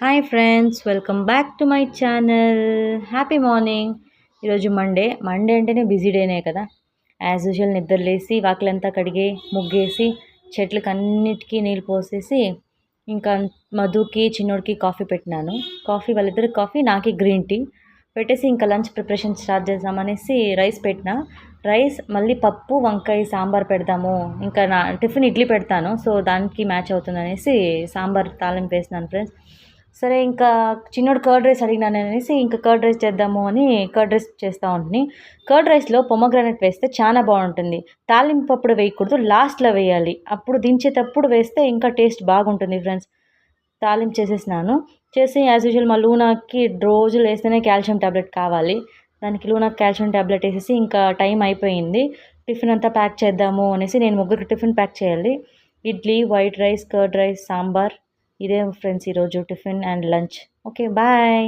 Hi friends, welcome back to my channel. Happy morning. ఈరోజు Monday అంటేనే busy డేనే కదా. యాజ్ యూజువల్ నిద్రలేసి వాకిలంతా కడిగి ముగ్గేసి చెట్లకి అన్నిటికీ నీళ్ళు పోసేసి ఇంకా మధుకి చిన్నోడికి కాఫీ పెట్టినాను. వాళ్ళిద్దరికి కాఫీ, నాకి గ్రీన్ టీ పెట్టేసి ఇంకా లంచ్ ప్రిపరేషన్ స్టార్ట్ చేద్దామనేసి రైస్ పెట్టిన. రైస్ మళ్ళీ పప్పు వంకాయ సాంబార్ పెడదాము, ఇంకా నా టిఫిన్ ఇడ్లీ పెడతాను, సో దానికి మ్యాచ్ అవుతుంది అనేసి సాంబార్ తాలింపు వేసినాను ఫ్రెండ్స్. సరే ఇంకా చిన్నోడు కర్డ్ రైస్ అడిగినాను అనేసి ఇంకా కర్డ్ రైస్ చేద్దాము అని కర్డ్ రైస్ చేస్తూ ఉంటుంది. కర్డ్ రైస్లో పొమగ్రానైట్ వేస్తే చాలా బాగుంటుంది. తాలింపు అప్పుడు వేయకూడదు, లాస్ట్లో వేయాలి. అప్పుడు దించేటప్పుడు వేస్తే ఇంకా టేస్ట్ బాగుంటుంది ఫ్రెండ్స్. తాలింపు చేసేసినాను. చేసి యాజ్ యూజువల్ మా లూనాకి రోజులు వేస్తేనే కాల్షియం ట్యాబ్లెట్ కావాలి. దానికి లూనాకి కాల్షియం ట్యాబ్లెట్ వేసేసి ఇంకా టైం అయిపోయింది. టిఫిన్ అంతా ప్యాక్ చేద్దాము అనేసి నేను ముగ్గురికి టిఫిన్ ప్యాక్ చేయాలి. Idli, white rice, curd rice, sambar. ఇదే ఫ్రెండ్స్ ఈరోజు tiffin and lunch. Okay, bye.